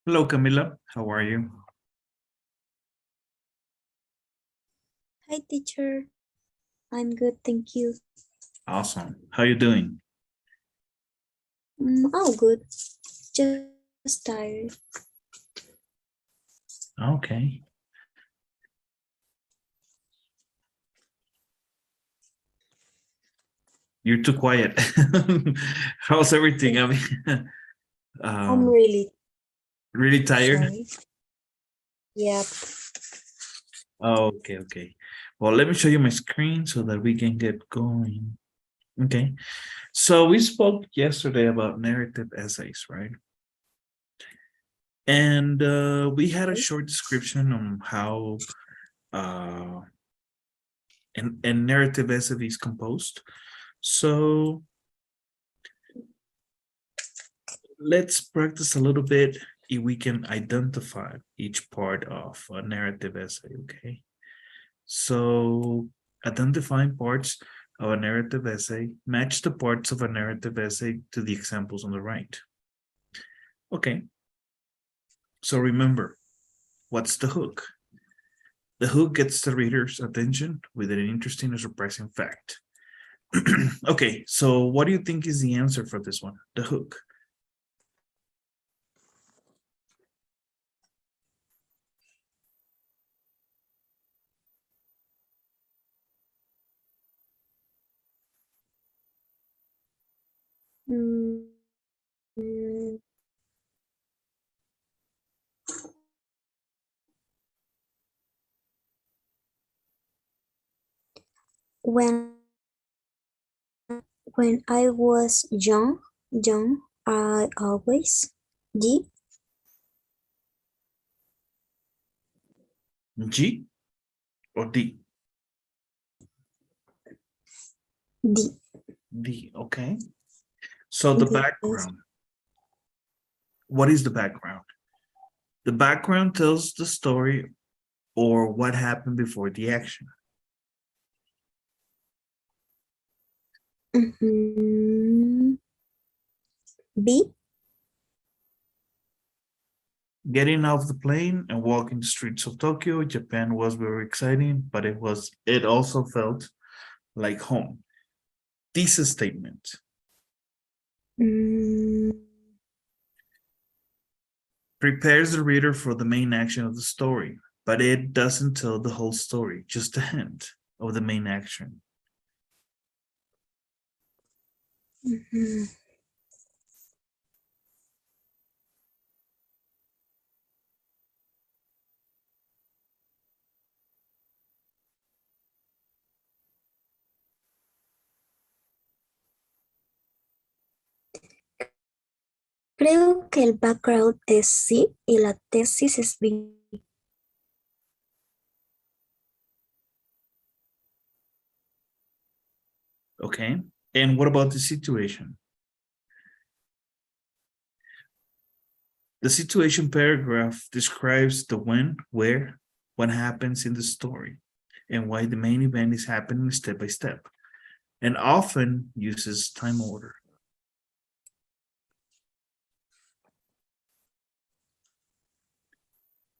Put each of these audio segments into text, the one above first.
Hello, Camila. How are you? Hi, teacher. I'm good, thank you. Awesome. How you doing? Oh, good. Just tired. Okay. You're too quiet. How's everything? I mean, I'm um, really really tired. sorry. Yep. Okay, okay. Well, let me show you my screen so that we can get going. Okay. So we spoke yesterday about narrative essays, right? And we had a short description on how uh, an narrative essay is composed. So let's practice a little bit if we can identify each part of a narrative essay, okay? So identifying parts of a narrative essay, match the parts of a narrative essay to the examples on the right. Okay, so remember, what's the hook? The hook gets the reader's attention with an interesting or surprising fact. Okay, so what do you think is the answer for this one? The hook. Mm, mm, when I was young, I always did G or D? the D, okay. So the this. background. What is the background? The background tells the story or what happened before the action. Mm-hmm. B. Getting off the plane and walking the streets of Tokyo, Japan was very exciting, but it also felt like home. Thesis statement Mm, prepares the reader for the main action of the story, but it doesn't tell the whole story, just a hint of the main action. mm-hmm. Creo que el background es C y la tesis es B. Okay. And what about the situation? The situation paragraph describes the when, where, what happens in the story, and why the main event is happening step by step, and often uses time order.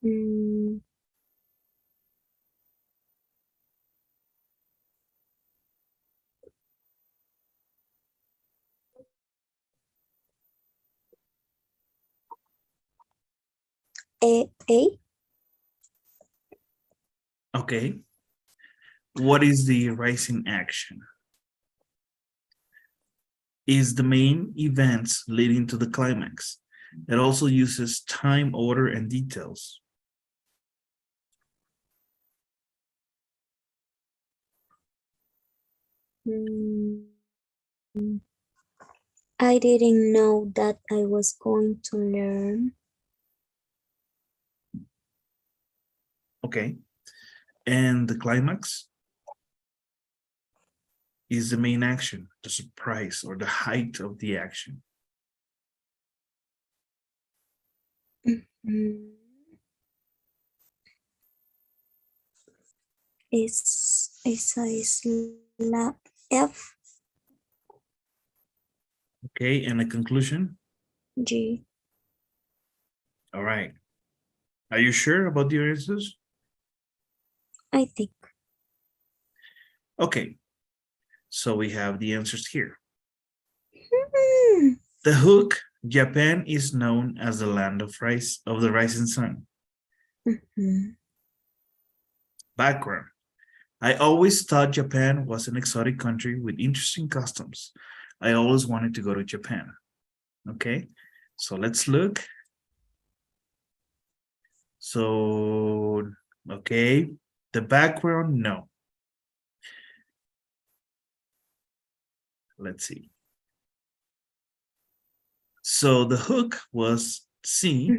Mm, A. Okay. What is the rising action? Is the main events leading to the climax. It also uses time order and details. Mm, I didn't know that I was going to learn. Okay. And the climax is the main action, the surprise or the height of the action. Mm, esa es la F, Okay. And a conclusion. G. All right. Are you sure about your answers? I think. Okay. So we have the answers here. Hmm. The hook, Japan is known as the land of the rising sun. Mhm. Background. I always thought Japan was an exotic country with interesting customs. I always wanted to go to Japan. Okay, so let's look. So, okay, the background, no. Let's see. So the hook was C,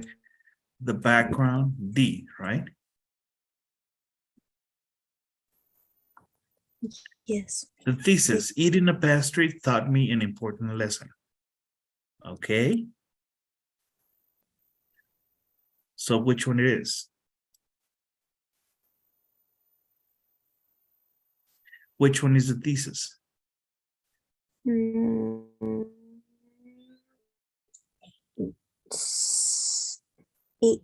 the background D, right? Yes. The thesis, eating a pastry taught me an important lesson. Okay, so which one it is? Which one is the thesis? Mm. E.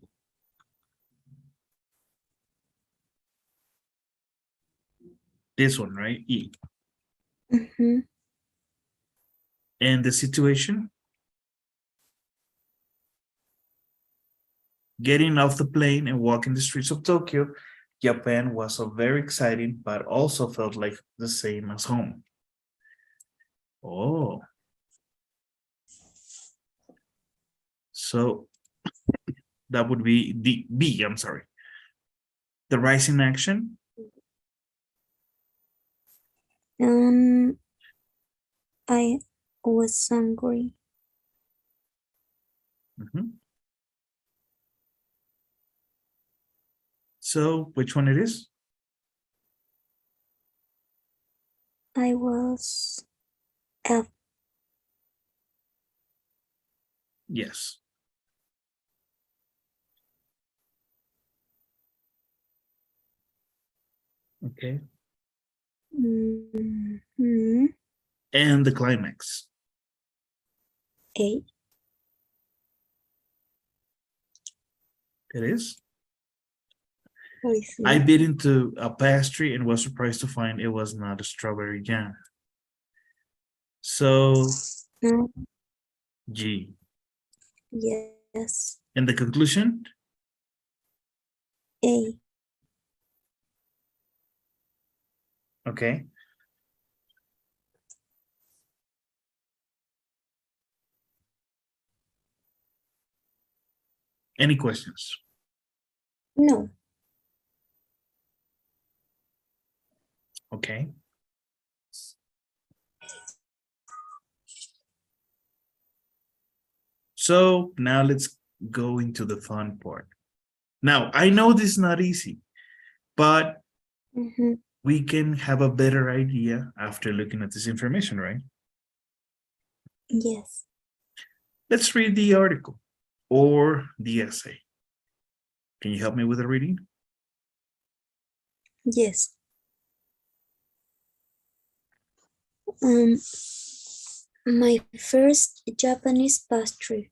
This one, right? E. Mhm. And the situation? Getting off the plane and walking the streets of Tokyo, Japan was so very exciting, but also felt like the same as home. Oh, so that would be the B, I'm sorry. The rising action. Um, I was hungry. Mhm. So which one it is? I was F. Yes. Okay. Mhm. And the climax. A. It is. I I see. bit into a pastry and was surprised to find it was not a strawberry jam. So No. G. Yes. And the conclusion? A. Okay. Any questions? No. Okay. So now let's go into the fun part. Now, I know this is not easy, but Mhm. we can have a better idea after looking at this information, right? Yes. Let's read the article or the essay. Can you help me with the reading? Yes. My first Japanese pastry.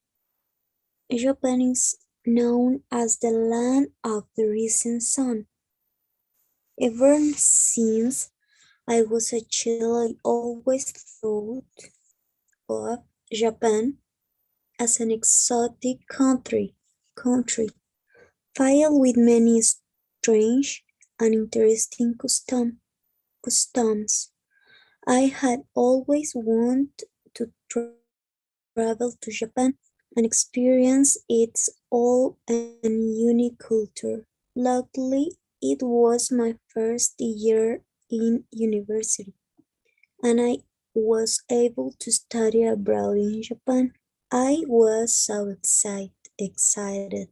Japan is known as the land of the rising sun. Ever since I was a child, I always thought of Japan as an exotic country filled with many strange and interesting customs. I had always wanted to travel to Japan and experience its old and unique culture. Luckily, it was my first year in university, and I was able to study abroad in Japan. I was so excited,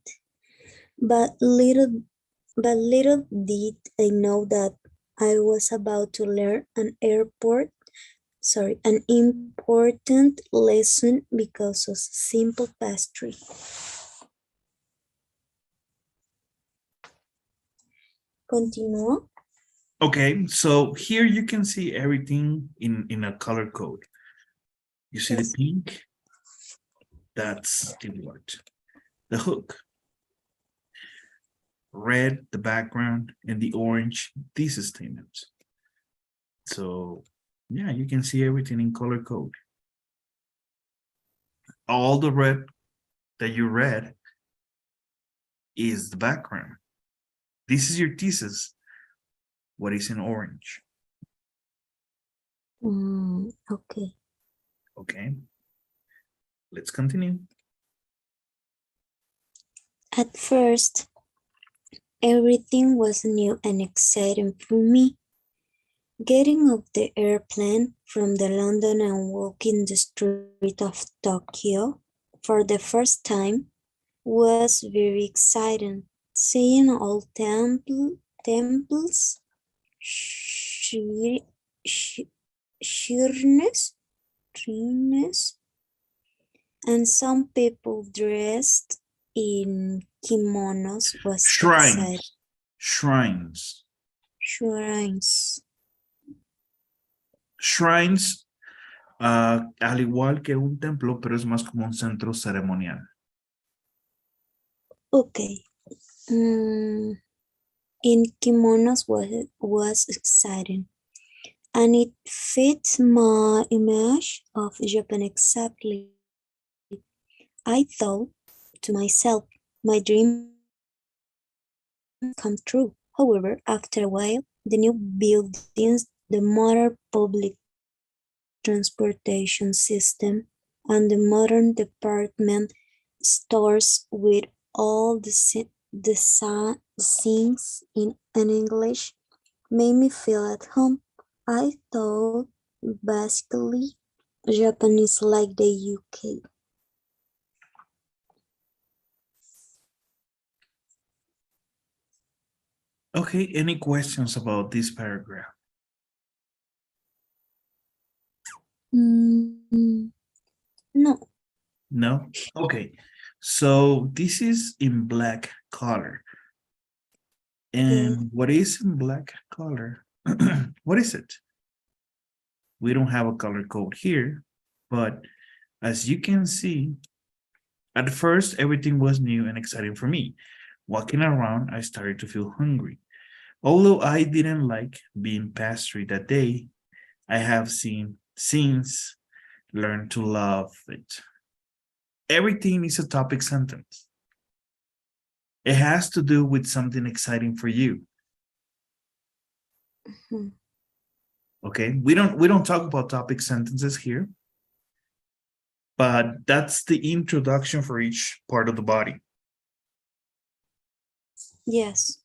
but little did I know that I was about to learn an important lesson because of simple pastry. Continúo. Okay, so here you can see everything in a color code. You see the Yes. pink? That's the what? The hook. red, the background, and the orange, these statements. So yeah, you can see everything in color code. All the red that you read is the background. This is your thesis. What is in orange? Okay. Okay. Let's continue. At first, everything was new and exciting for me. Getting off the airplane from the London and walking the street of Tokyo for the first time was very exciting. Seeing all temples, sheer, sheerness, sheerness, and some people dressed in kimonos was exciting. Shrines. Shrines. Shrines, al igual que un templo, pero es más como un centro ceremonial. Okay. In kimonos was exciting, and it fits my image of Japan exactly. I thought to myself, my dream come true. However, after a while, the new buildings, the modern public transportation system, and the modern department stores with all the things in English made me feel at home. I thought basically Japan is like the UK. Okay, any questions about this paragraph? No. No? Okay, so this is in black color. And what is in black color? What is it? We don't have a color code here, but as you can see, at first, everything was new and exciting for me. Walking around, I started to feel hungry. Although I didn't like being pastry that day, I have since learned to love it. Everything is a topic sentence. It has to do with something exciting for you. Okay, we don't talk about topic sentences here, but that's the introduction for each part of the body. Yes.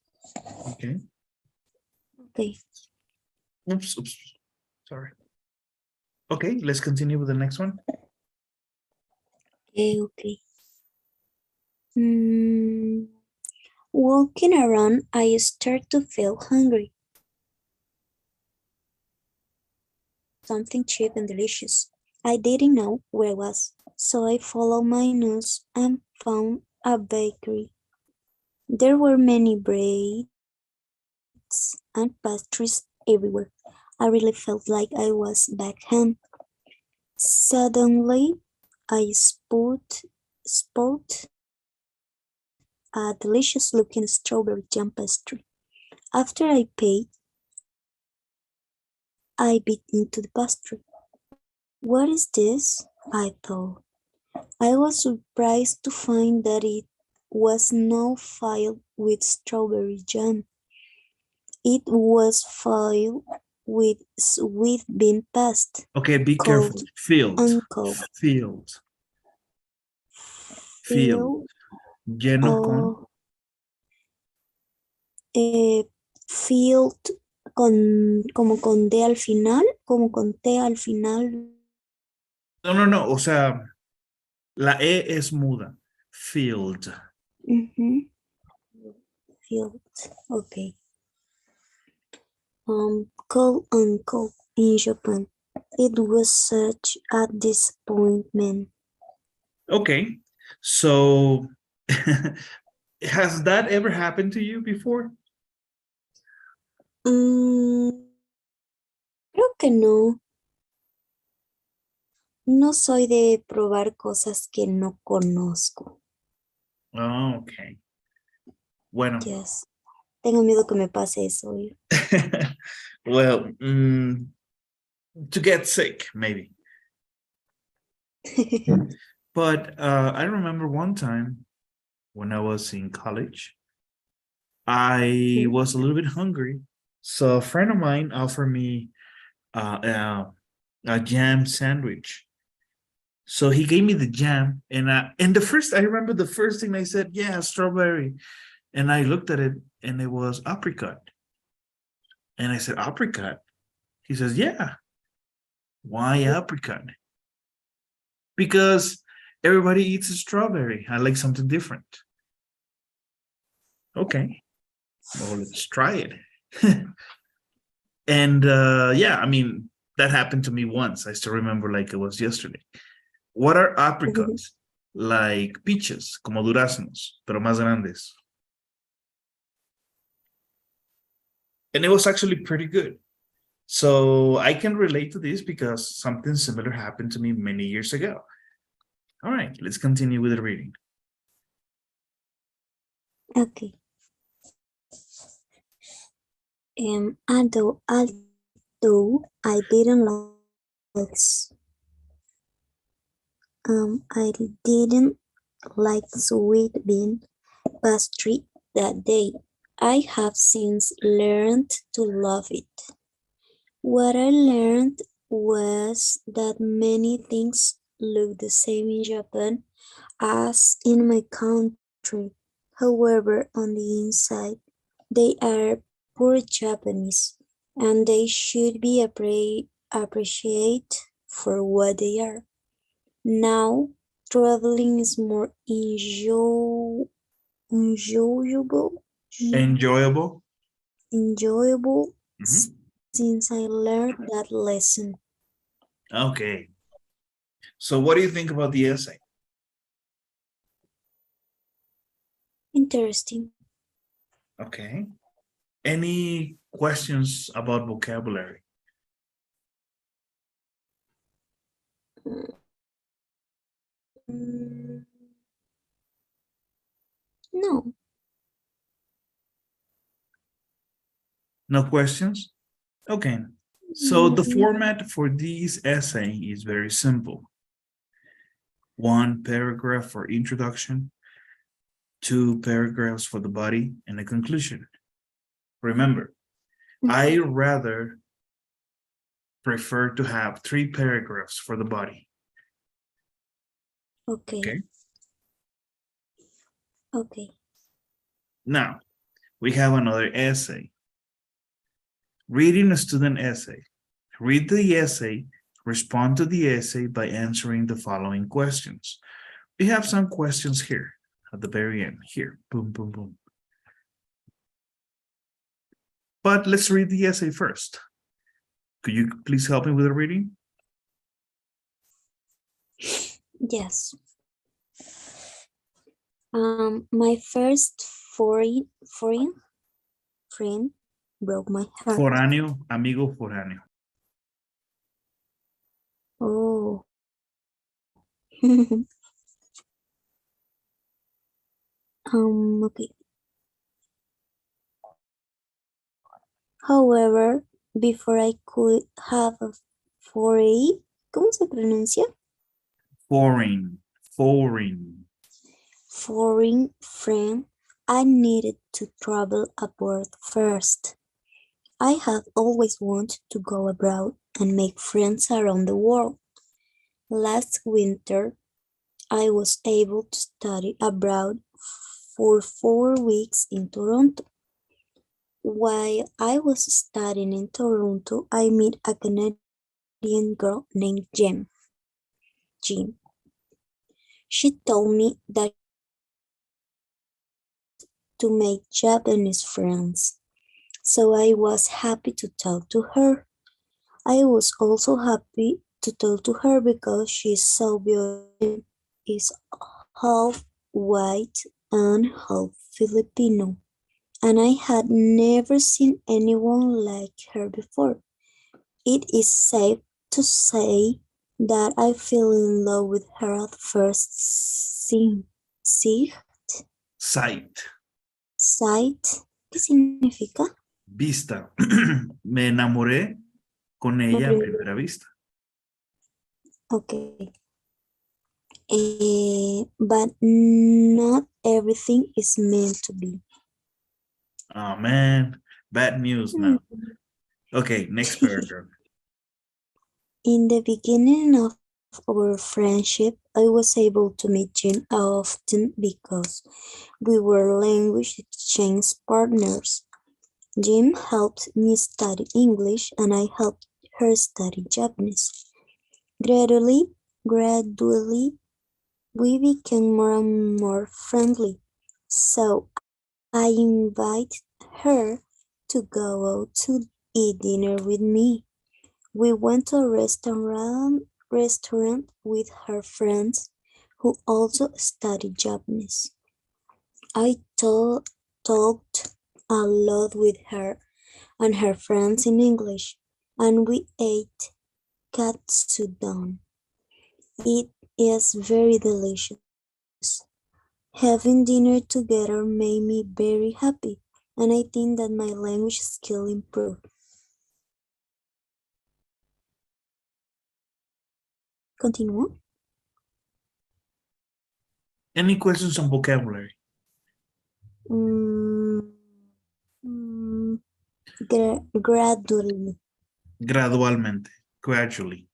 Okay. Okay. Oops. Sorry. Okay, let's continue with the next one. Okay. Walking around, I start to feel hungry. Something cheap and delicious. I didn't know where it was, so I followed my nose and found a bakery. There were many breads and pastries everywhere. I really felt like I was back home. Suddenly, I spot a delicious-looking strawberry jam pastry. After I paid, I bit into the pastry. What is this? I thought. I was surprised to find that it was not filled with strawberry jam. It was filled with sweet bean paste. Okay, be careful. Called Filled. uncle. Filled. Lleno con. Filled como con D al final, como con T al final. No. O sea, la E es muda. Filled. Filled. Okay. Call uncle in Japan. It was such a disappointment. Okay, so has that ever happened to you before? Creo que no. No soy de probar cosas que no conozco. Oh, okay. Bueno. Yes. Tengo miedo que me pase eso. Oye. Well, to get sick, maybe. But I remember one time when I was in college, I was a little bit hungry. So a friend of mine offered me a jam sandwich. So he gave me the jam, and I remember the first thing I said, yeah, strawberry. And I looked at it, and it was apricot. And I said, apricot? He says, yeah. Why apricot? Because everybody eats a strawberry. I like something different. Okay, well, let's try it. And yeah, I mean, that happened to me once. I still remember like it was yesterday. What are apricots? Like peaches, como duraznos, pero más grandes. And it was actually pretty good. So I can relate to this because something similar happened to me many years ago. All right, let's continue with the reading. Okay. Although I didn't like I didn't like sweet bean pastry that day. I have since learned to love it. What I learned was that many things look the same in Japan as in my country. However, on the inside, they are poor Japanese, and they should be appreciated for what they are. Now, traveling is more enjoyable, Enjoyable. enjoyable Mhm. since I learned that lesson. Okay. So what do you think about the essay? Interesting. Okay. Any questions about vocabulary? Mm, no. No questions? Okay. So the format for this essay is very simple. One paragraph for introduction, two paragraphs for the body, and a conclusion. Remember, I rather prefer to have 3 paragraphs for the body. Okay. Okay. Now, we have another essay. Reading a student essay. Read the essay, respond to the essay by answering the following questions. We have some questions here at the very end. Here, boom, boom, boom. But let's read the essay first. Could you please help me with the reading? Yes. My first foreign friend broke my heart. Foráneo, amigo foráneo. Oh. Okay. However, before I could have a foreign, ¿cómo se pronuncia? Foreign, foreign. Foreign friend, I needed to travel abroad first. I have always wanted to go abroad and make friends around the world. Last winter, I was able to study abroad for 4 weeks in Toronto. While I was studying in Toronto, I met a Canadian girl named Jean. She told me that to make Japanese friends, so I was happy to talk to her. I was also happy to talk to her because she's so beautiful, is half white and half Filipino, and I had never seen anyone like her before. It is safe to say that I fell in love with her at first sight. Sight. Sight. ¿Qué significa? Vista. Me enamoré con Me ella a pregunto. primera vista. Okay. But not everything is meant to be. Oh man, bad news Hmm. now. Okay, next paragraph. In the beginning of our friendship, I was able to meet Jim often because we were language exchange partners. Jim helped me study English and I helped her study Japanese. Gradually, we became more and more friendly. So I invited her to go out to eat dinner with me. We went to a restaurant with her friends who also studied Japanese. I talked a lot with her and her friends in English, and we ate katsudon. It is very delicious. Having dinner together made me very happy, and I think that my language skill improved. Continúo. Any questions on vocabulary? Mm, mm, gradually. Gradualmente, gradually.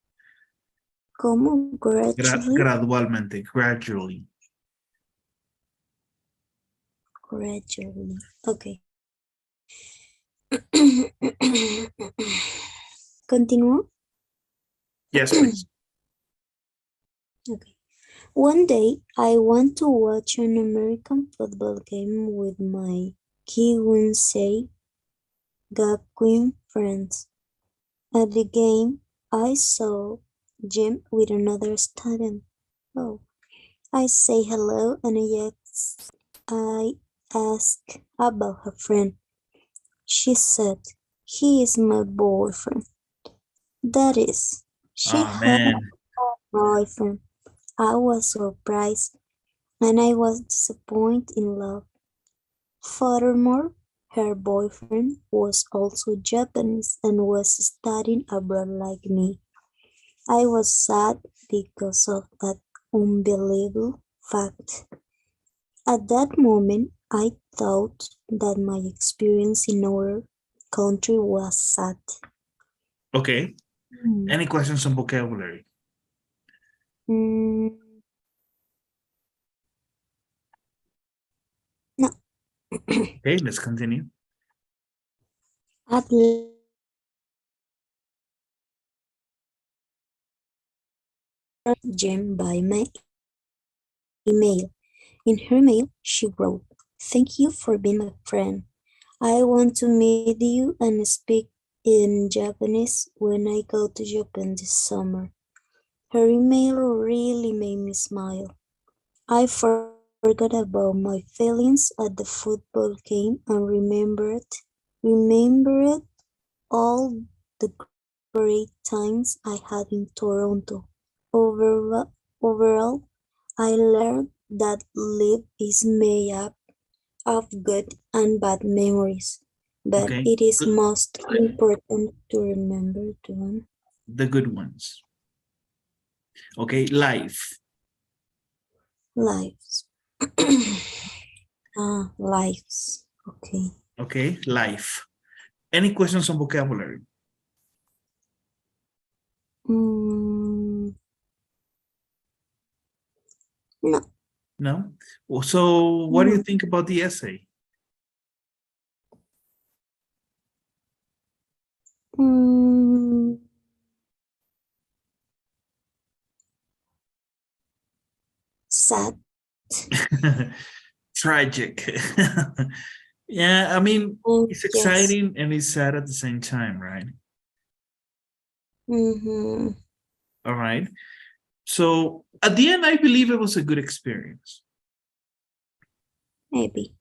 ¿Cómo? Gradually. Gradualmente, gradually. Gradually. Okay. Continúo. Yes, please. Okay. One day, I went to watch an American football game with my Kiwensei Gakuen friends. At the game, I saw Jim with another student. Oh, I say hello and I ask about her friend. She said, he is my boyfriend. That is, she Oh had a man. boyfriend. I was surprised and I was disappointed in love. Furthermore, her boyfriend was also Japanese and was studying abroad like me. I was sad because of that unbelievable fact. At that moment, I thought that my experience in our country was sad. Okay. Hmm. Any questions on vocabulary? Mm, no. Okay, let's continue. At last, Jem by my email. In her mail, she wrote, "Thank you for being my friend. I want to meet you and speak in Japanese when I go to Japan this summer." Her email really made me smile. I forgot about my feelings at the football game and remembered all the great times I had in Toronto. Overall, I learned that life is made up of good and bad memories, but Okay. it is most important to remember them. The good ones. Okay, life. Lives. Lives. Okay. Okay, life. Any questions on vocabulary? Mm, no. No? So what do you No. think about the essay? Mm, sad. Tragic. Yeah, I mean, it's Yes. exciting and it's sad at the same time, right? Mm-hmm. All right. So at the end, I believe it was a good experience. Maybe.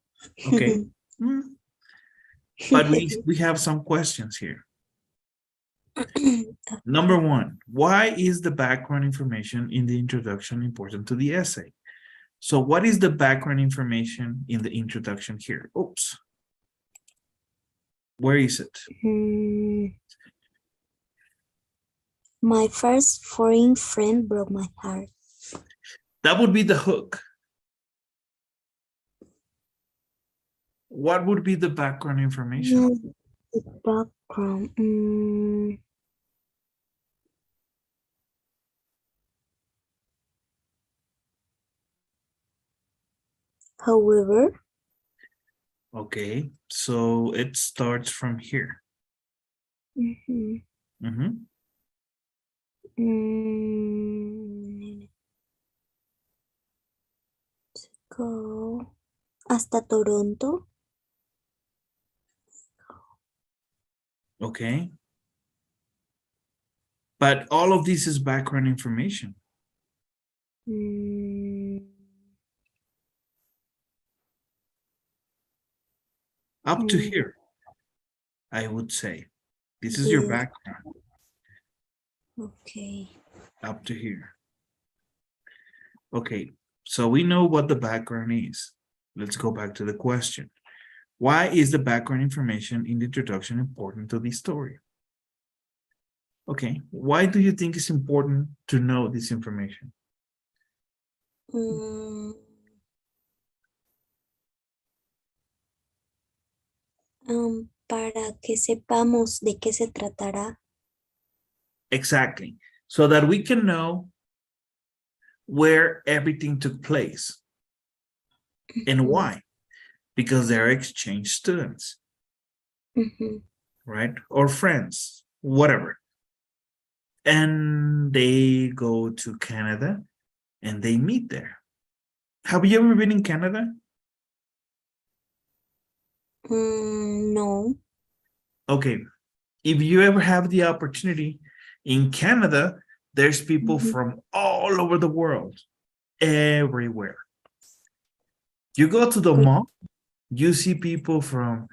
Okay. Mm, but we have some questions here. Number one, why is the background information in the introduction important to the essay? So what is the background information in the introduction here? Oops. Where is it? My first foreign friend broke my heart. That would be the hook. What would be the background information? The background. However, Okay, so it starts from here. mhm, Mhm. go hasta Toronto. Okay. But all of this is background information. Up to here, I would say. This is your Yes. background. Okay. Up to here. Okay, so we know what the background is. Let's go back to the question. Why is the background information in the introduction important to this story? Okay, why do you think it's important to know this information? Para que sepamos de qué se tratará. Exactly, so that we can know where everything took place and why. Because they're exchange students, right? Or friends, whatever. And they go to Canada and they meet there. Have you ever been in Canada? No. Okay, if you ever have the opportunity in Canada, there's people from all over the world, everywhere. You go to the mall, you see people from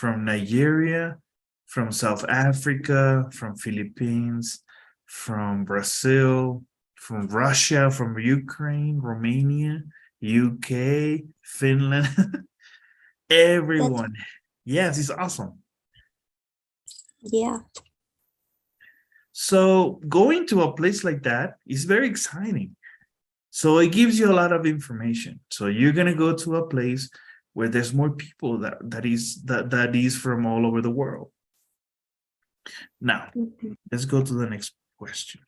Nigeria, from South Africa, from Philippines, from Brazil, from Russia, from Ukraine, Romania, UK, Finland, everyone. Yes, it's awesome. Yeah. So going to a place like that is very exciting. So it gives you a lot of information. So you're gonna go to a place where there's more people that is from all over the world. Now, let's go to the next question.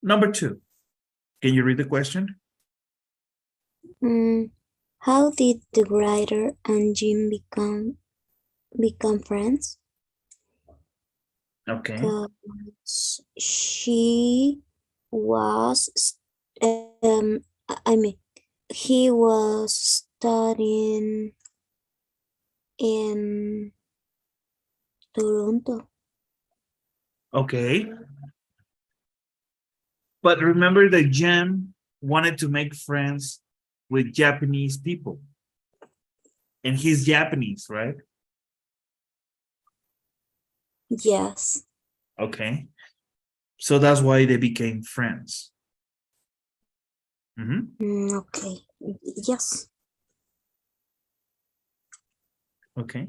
Number 2. Can you read the question? How did the writer and Jim become friends? Okay. Because she was I mean he was studying in Toronto. Okay. But remember that Jem wanted to make friends with Japanese people. And he's Japanese, right? Yes. Okay. So that's why they became friends. Okay. Yes. Okay.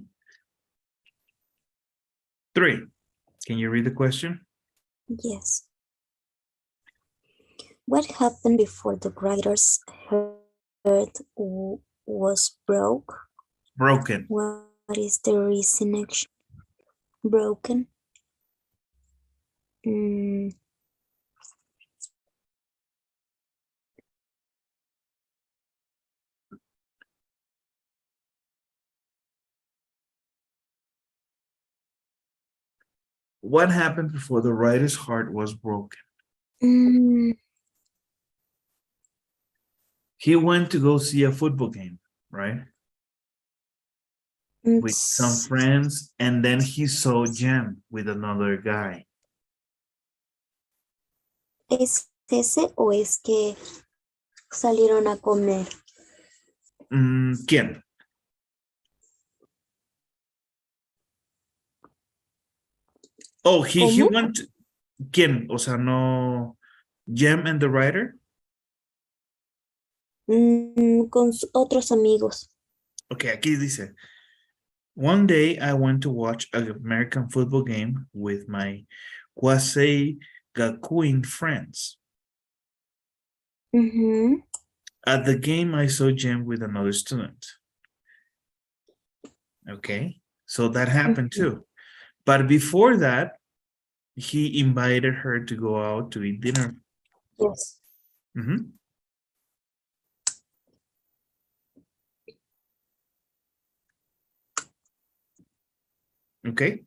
3. Can you read the question? Yes. What happened before the writer's heart was Broken. What is the reason action? Broken? What happened before the writer's heart was broken? He went to go see a football game, right? With some friends, and then he saw Jem with another guy. ¿Es ese o es que salieron a comer? ¿Quién? Oh, he went. ¿Quién? O sea, no. Jem and the writer. Con otros amigos. Okay, aquí dice, one day I went to watch an American football game with my quasi Gakuin friends. Ujú, At the game, I saw Jem with another student. Okay, so that happened ujú. too. But before that, he invited her to go out to eat dinner. Yes. Mhm. Okay,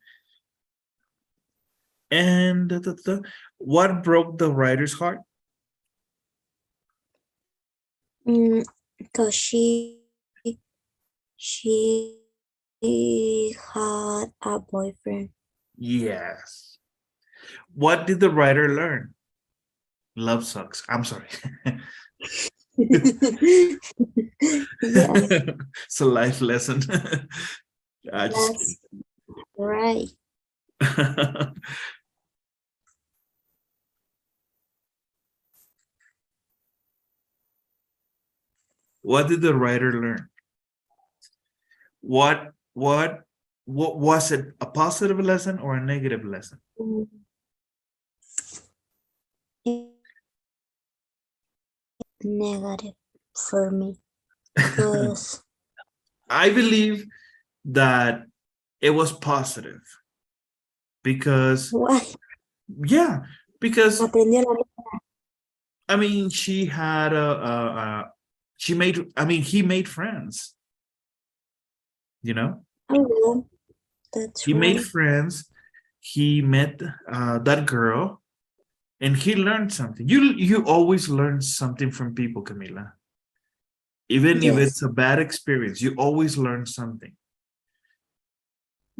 and what broke the writer's heart? Because she had a boyfriend. Yes. What did the writer learn? Love sucks. I'm sorry. Yes, It's a life lesson. Just that's right. kidding. What did the writer learn? What what what was it, a positive lesson or a negative lesson? Mm, Negative for me because I believe that it was positive because why yeah, because aprendió la letra. I mean she had she made, I mean he made friends, you know? I know that's He made right. friends, he met that girl and he learned something. You always learn something from people, Camila. Even if it's Yes, a bad experience, you always learn something.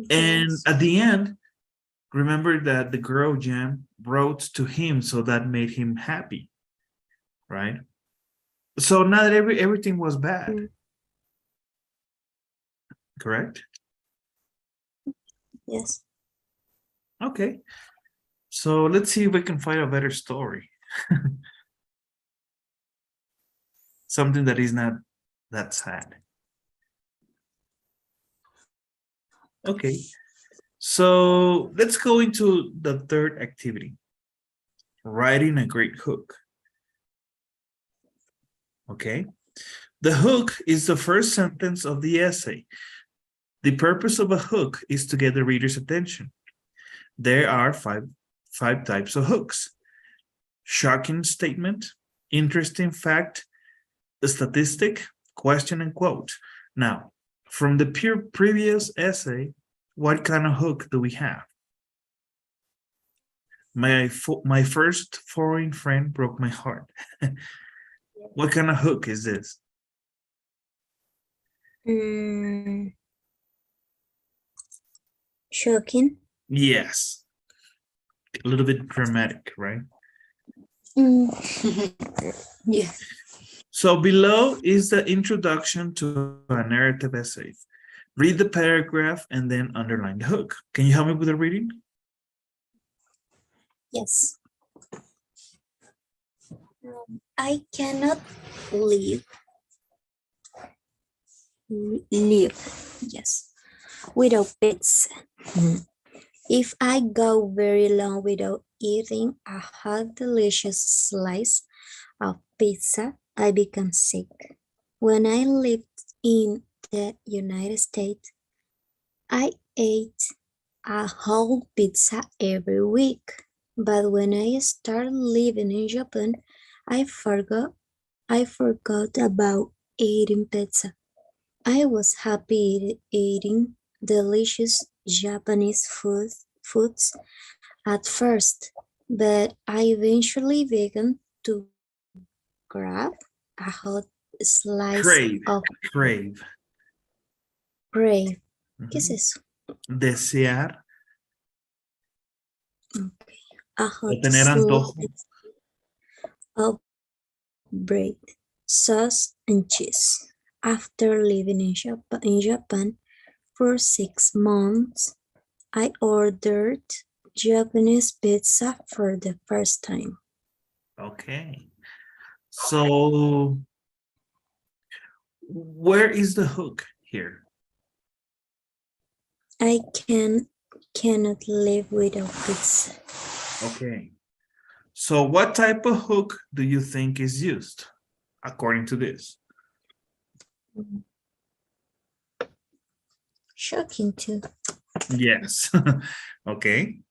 And yes, at the end, remember that the girl Jam wrote to him, so that made him happy, right? So not everything was bad, mm, correct? yes. Okay. So let's see if we can find a better story. Something that is not that sad. Okay. So let's go into the third activity, writing a great hook. Okay. The hook is the first sentence of the essay. The purpose of a hook is to get the reader's attention. There are five types of hooks: shocking statement, interesting fact, a statistic, question, and quote. Now, from the previous essay, what kind of hook do we have? My first foreign friend broke my heart. What kind of hook is this? Mm, Shocking. Yes, a little bit dramatic, right? Mm. Yes. So below is the introduction to a narrative essay. Read the paragraph and then underline the hook. Can you help me with the reading? Yes. I cannot live. Live. Yes. Without pizza. If I go very long without eating a hot, delicious slice of pizza, I become sick. When I lived in the United States, I ate a whole pizza every week. But when I started living in Japan, I forgot I forgot about eating pizza. I was happy eating delicious Japanese foods at first, but I eventually began to grab a hot slice Crave, of crave. bread. ¿Qué es Ujú. eso? Desear Okay. A o hot tener antojo. slice of bread, sauce, and cheese. After living in Japan for 6 months, I ordered Japanese pizza for the first time. Okay. So Where is the hook here? I cannot live without pizza. Okay. So what type of hook do you think is used according to this? Shocking too. Yes. Okay.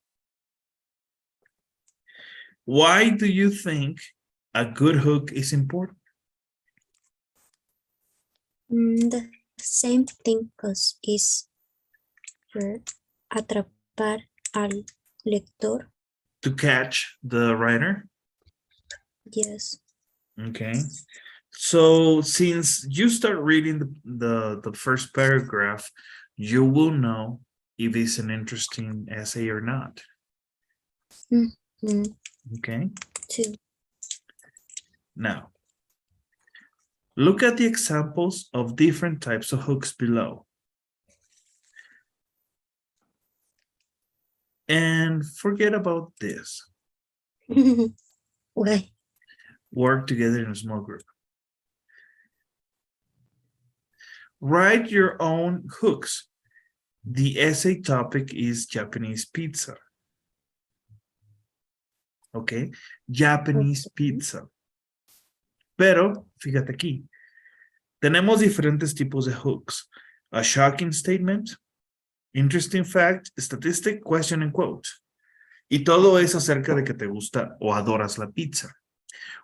Why do you think a good hook is important? The same thing cause is for atrapar al lector. To catch the writer? Yes. Okay. So since you start reading the first paragraph, you will know if it's an interesting essay or not. Mm, Okay. Two. Now, look at the examples of different types of hooks below. And forget about this. Why? Work together in a small group. Write your own hooks. The essay topic is Japanese pizza. Okay, Japanese Okay. pizza. Pero, fíjate aquí, tenemos diferentes tipos de hooks. A shocking statement, interesting fact, statistic, question and quote. Y todo es acerca de que te gusta o adoras la pizza.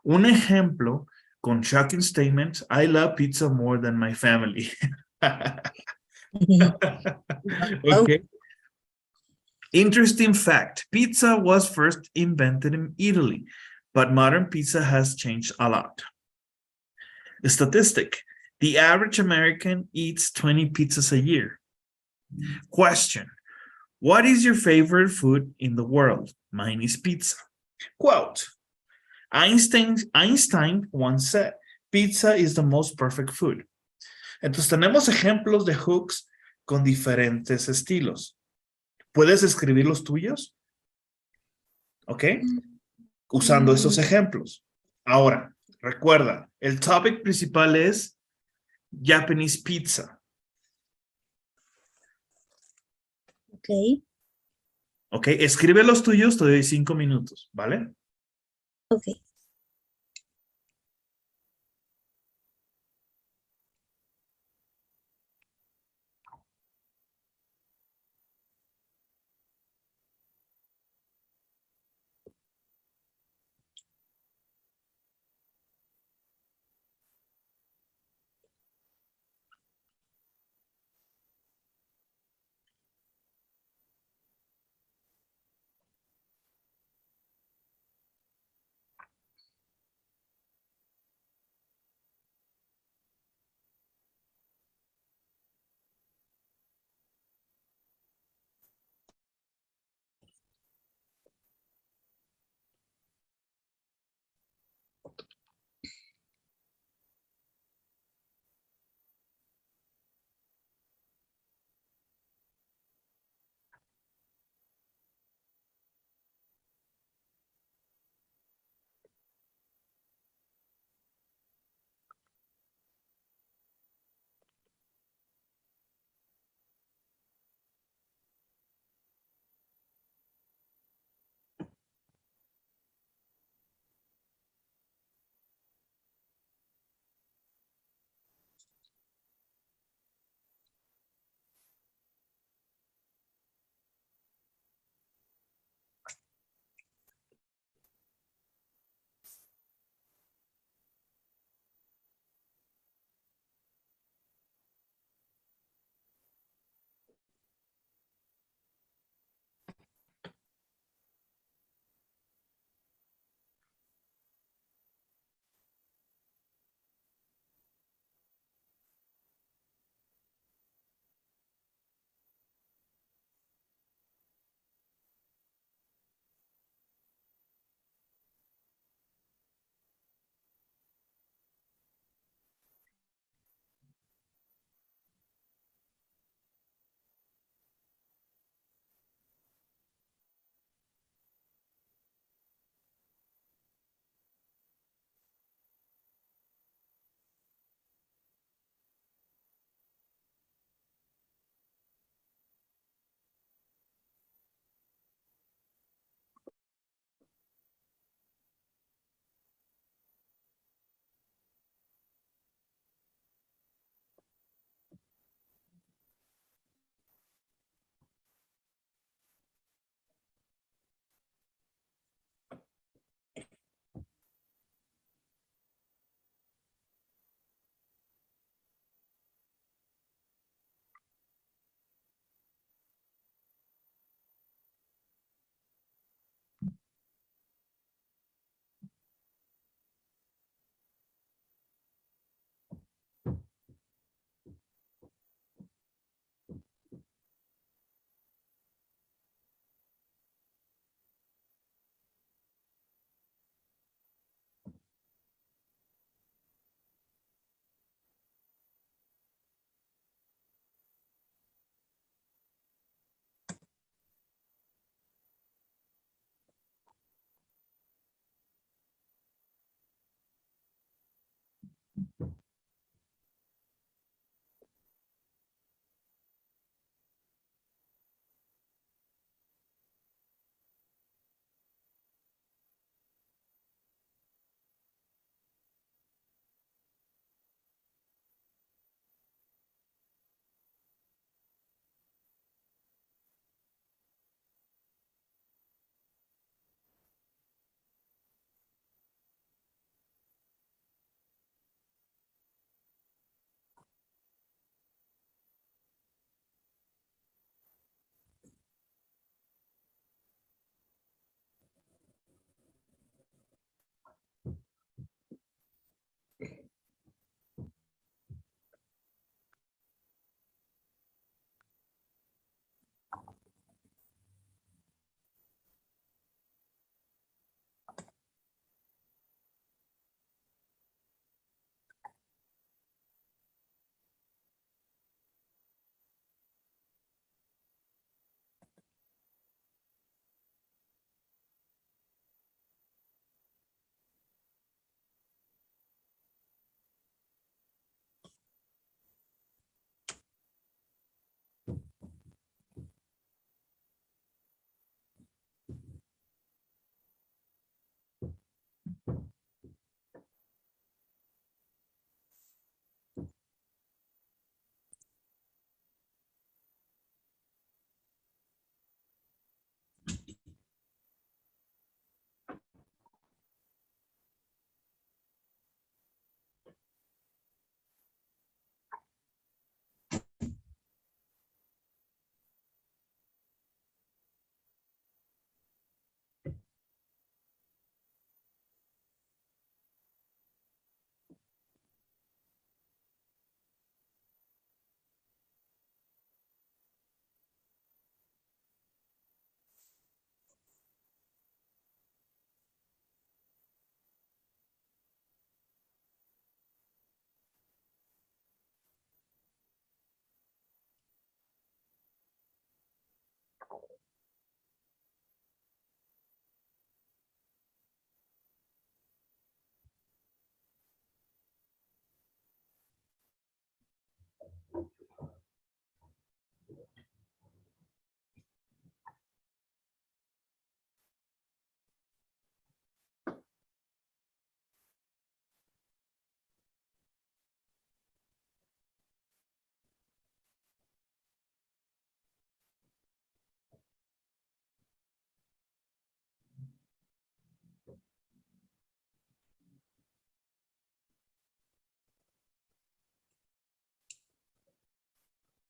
Un ejemplo con shocking statements, I love pizza more than my family. Oh, Okay. Interesting fact, pizza was first invented in Italy, but modern pizza has changed a lot. Statistic, the average American eats 20 pizzas a year. Question, what is your favorite food in the world? Mine is pizza. Quote, Einstein once said, pizza is the most perfect food. Entonces tenemos ejemplos de hooks con diferentes estilos. ¿Puedes escribir los tuyos? ¿Ok? Usando esos ejemplos. Ahora, recuerda, el topic principal es Japanese pizza. okay. ¿Ok? Escribe los tuyos, te doy 5 minutos, ¿vale? Okay.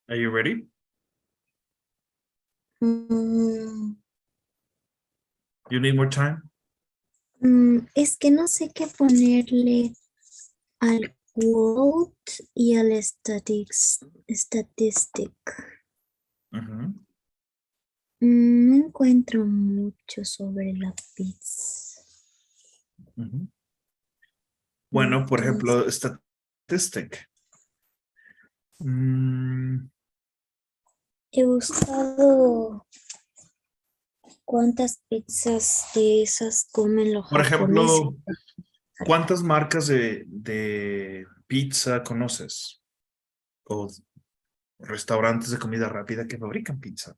Are you ready? Mm, You need more time? es que no sé qué ponerle al quote y al statistic. Ujú, No encuentro mucho sobre la pizza. ujú. Bueno, por Entonces, ejemplo, statistic. Mm, he buscado cuántas pizzas de esas comen los por japoneses. ejemplo, ¿cuántas marcas de pizza conoces? O restaurantes de comida rápida que fabrican pizza.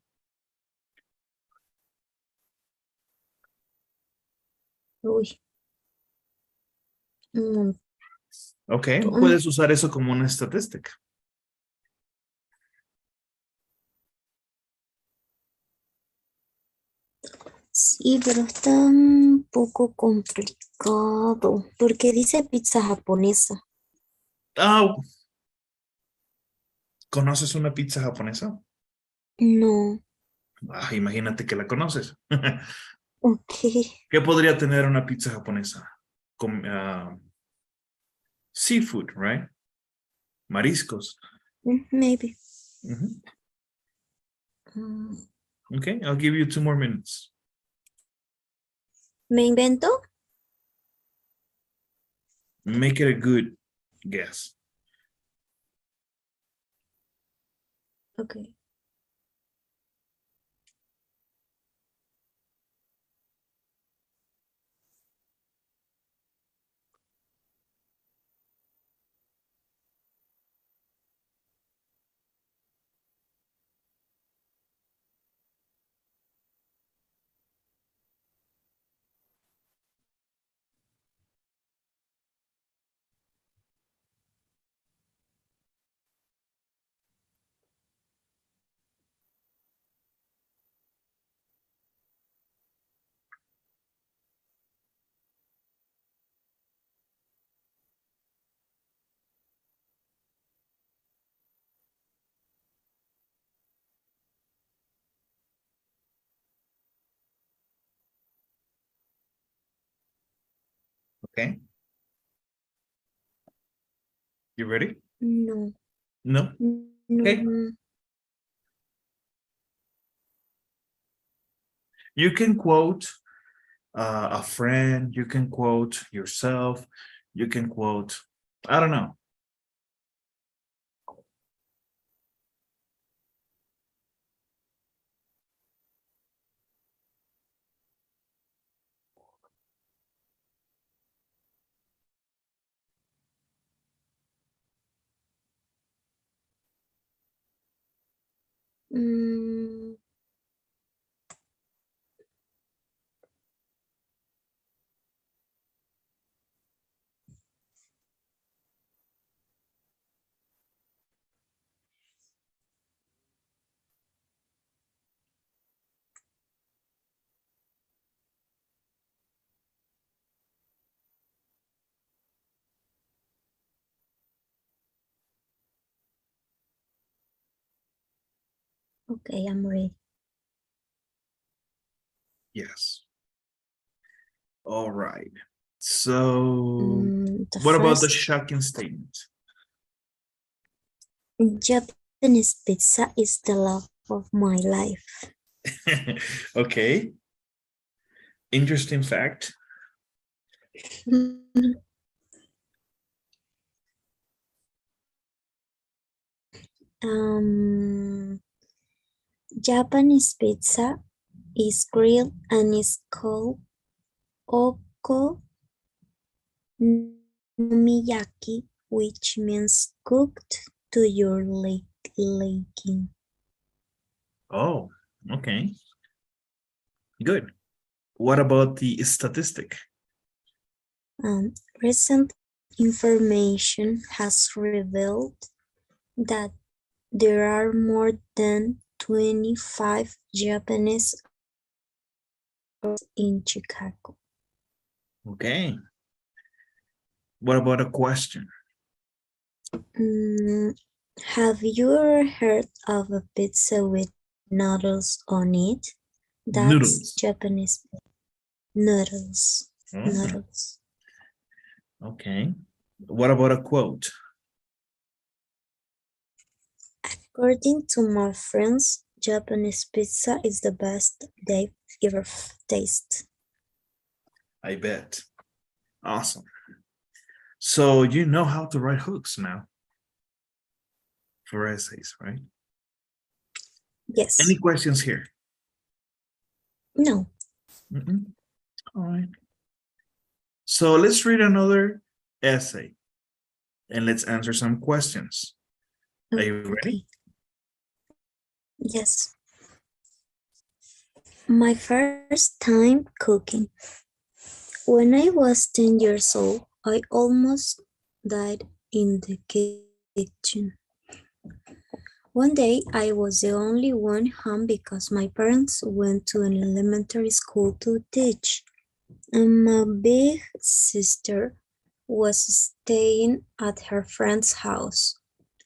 Uy, un Ok, montón. puedes usar eso como una estadística. Sí, pero está un poco complicado porque dice pizza japonesa. Ah, ¿conoces una pizza japonesa? No, Ah, imagínate que la conoces. ok, ¿Qué podría tener una pizza japonesa? Seafood, right? Mariscos. maybe. Mhm. Mm, Okay, I'll give you 2 more minutes. ¿Me invento? Make it a good guess. Ok. Okay. You ready? No. No? Okay. No. You can quote a friend, you can quote yourself, you can quote, I don't know. Mm, okay, I'm ready. Yes. All right. So The what about the first, shocking statement? Japanese pizza is the love of my life. Okay. Interesting fact. um, Japanese pizza is grilled and is called okonomiyaki, which means cooked to your liking. Oh, okay. Good. What about the statistic? Recent information has revealed that there are more than 25 Japanese in Chicago. Okay. What about a question? Mm, have you ever heard of a pizza with noodles on it? That's Noodles. Japanese noodles. Oh, Noodles. okay. What about a quote? According to my friends, Japanese pizza is the best they've ever tasted. I bet. Awesome. So you know how to write hooks now for essays, right? Any Yes. questions here? No. Mm-mm. All right. So let's read another essay and let's answer some questions. Are you ready? Okay. Yes. My first time cooking. When I was 10 years old, I almost died in the kitchen. One day, I was the only one home because my parents went to an elementary school to teach, and my big sister was staying at her friend's house.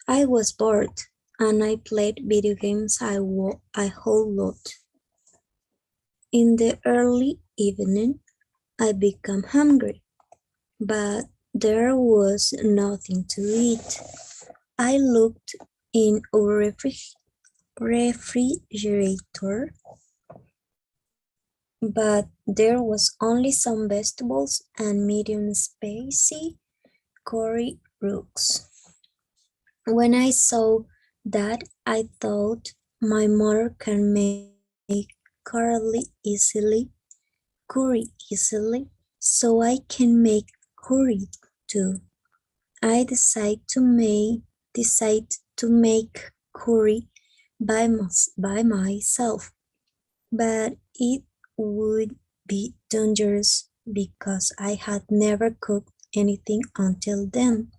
I was bored, and I played video games a whole lot. In the early evening, I became hungry, but there was nothing to eat. I looked in our refrigerator, but there was only some vegetables and medium spicy curry rooks. When I saw that, I thought my mother can make curry easily, so I can make curry too. I decide to make curry by myself, but it would be dangerous because I had never cooked anything until then.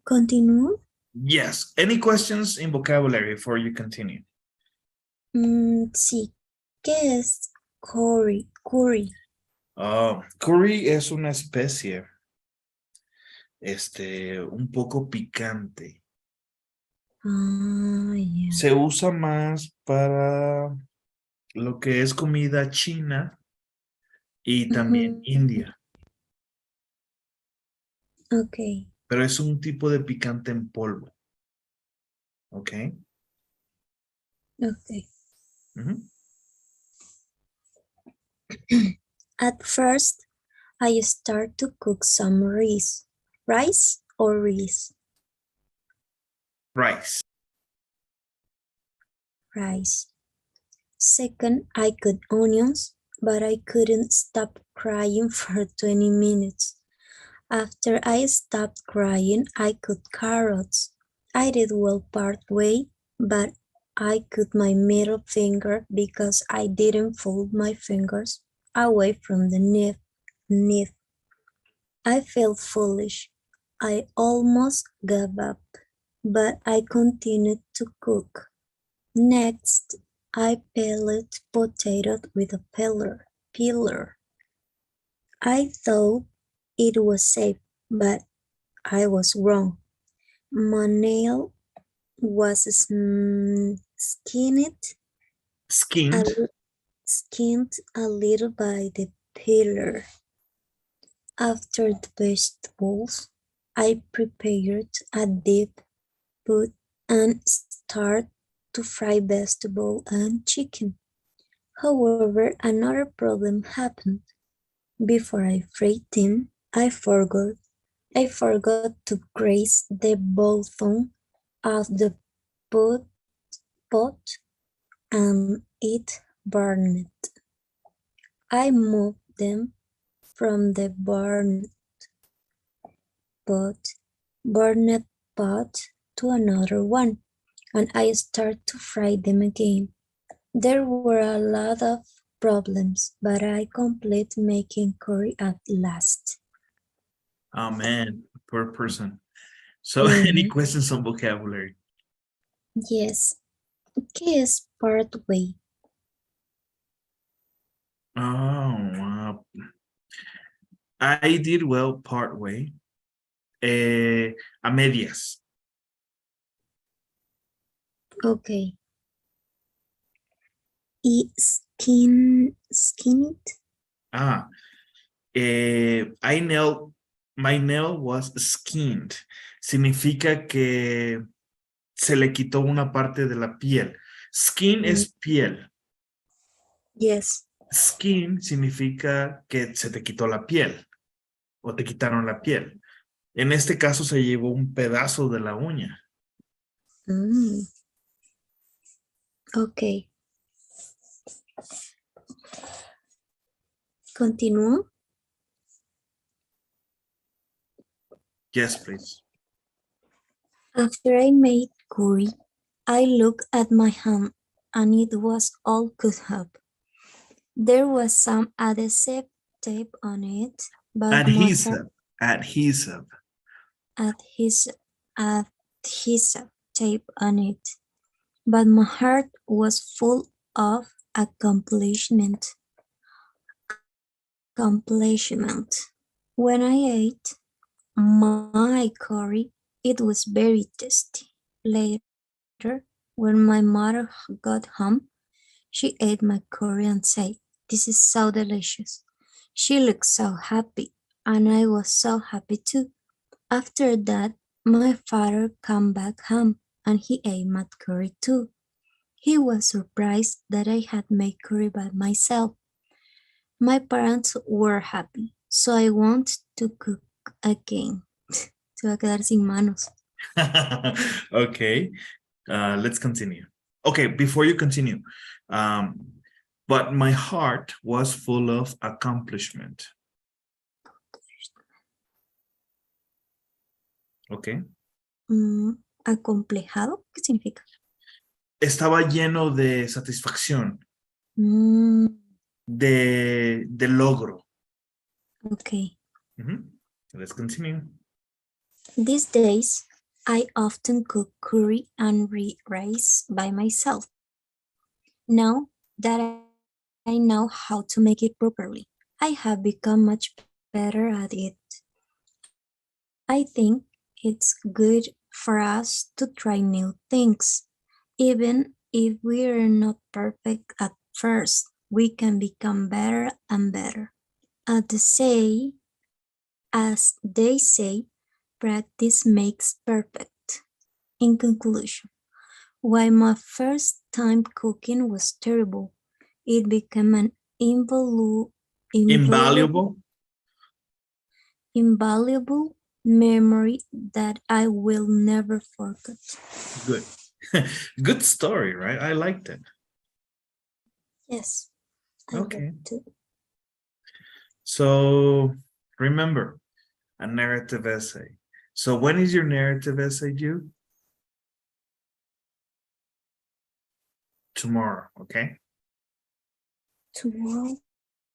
Continue. Yes. Any questions in vocabulary before you continue? Sí, ¿qué es curry? Curry. Oh, curry es una especie, un poco picante. Ah, yeah. Se usa más para lo que es comida china y también Mhm. india. Okay. pero es un tipo de picante en polvo. ¿Ok? Okay. Ujú. At first, I start to cook some rice. Rice or rice? Rice. Rice. Second, I cut onions, but I couldn't stop crying for 20 minutes. After I stopped crying, I cut carrots. I did well part way, but I cut my middle finger because I didn't fold my fingers away from the knife. I felt foolish. I almost gave up, but I continued to cook. Next, I peeled potatoes with a peeler. I thought it was safe, but I was wrong. My nail was a, Skinned. skinned a little by the peeler. After the vegetables, I prepared a deep pot and started to fry vegetable and chicken. However, another problem happened. Before I fried them, I forgot to grease the bottom of the pot, pot and it burned. I moved them from the pot, burned pot to another one, and I started to fry them again. There were a lot of problems, but I completed making curry at last. Oh man, poor person. So any Mhm. questions on vocabulary? Yes, ¿qué es part way? Oh, wow. I did well part way. A medias. Okay. Y skin it? Ah, my nail was skinned. Significa que se le quitó una parte de la piel. Skin Mm, es piel. yes. Skin significa que se te quitó la piel o te quitaron la piel. En este caso se llevó un pedazo de la uña. Mm, okay. Continúo. Yes, please. After I made curry, I looked at my hand and it was all cut up. There was some adhesive tape on it, but my heart Adhesive. Adhesive. adhesive, adhesive tape on it, but my heart was full of accomplishment. When I ate my curry, it was very tasty. Later, when my mother got home, she ate my curry and said, "This is so delicious." She looked so happy, and I was so happy too. After that, my father came back home, and he ate my curry too. He was surprised that I had made curry by myself. My parents were happy, so I wanted to cook again. Se va a quedar sin manos. Okay. Let's continue. Okay, before you continue, um, but my heart was full of accomplishment. Okay. ¿Acomplejado? ¿Qué significa? Estaba lleno de satisfacción, Mm, de logro. okay. Mhm. Let's continue. These days, I often cook curry and rice by myself. Now that I know how to make it properly, I have become much better at it. I think it's good for us to try new things. Even if we're not perfect at first, we can become better and better. As they say, practice makes perfect. In conclusion, while my first time cooking was terrible, it became an Invaluable. invaluable memory that I will never forget. Good. Good story, right? I liked it. Yes, I hope Okay. to. So remember, a narrative essay. So when is your narrative essay due? Tomorrow, okay? Tomorrow?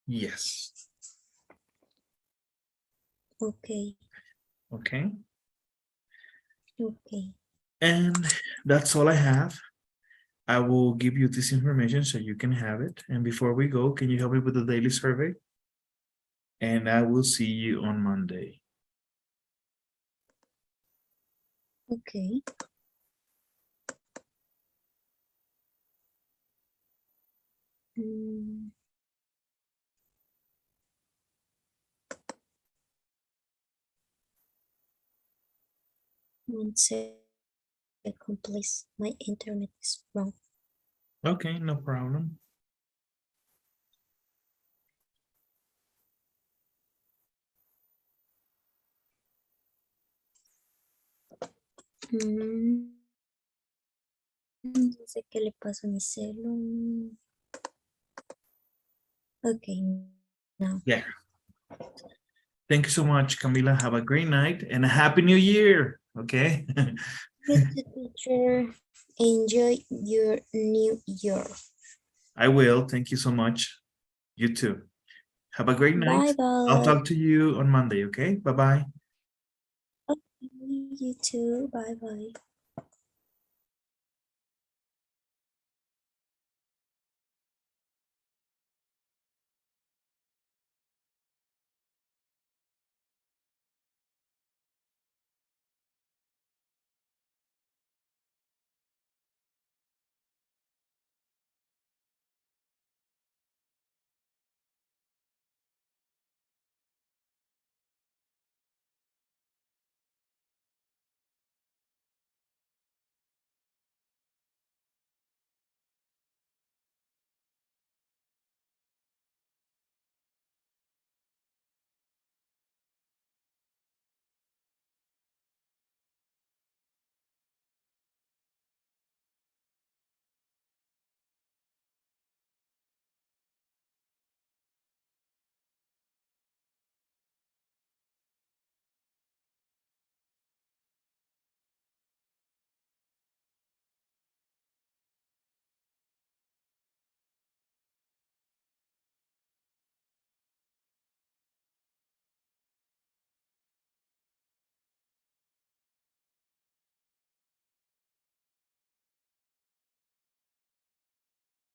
Yes. Okay, Okay. okay. And that's all I have. I will give you this information so you can have it. And before we go, can you help me with the daily survey? And I will see you on Monday. Okay. Mm, 1 second, please. My internet is wrong. Okay, no problem. No sé qué le pasó a mi celu. Okay, now. Yeah. Thank you so much, Camila. Have a great night and a happy new year. Okay. Good teacher. Enjoy your new year. I will. Thank you so much. You too. Have a great night. Bye I'll bye. talk to you on Monday. Okay. Bye bye. Okay, you too. Bye bye.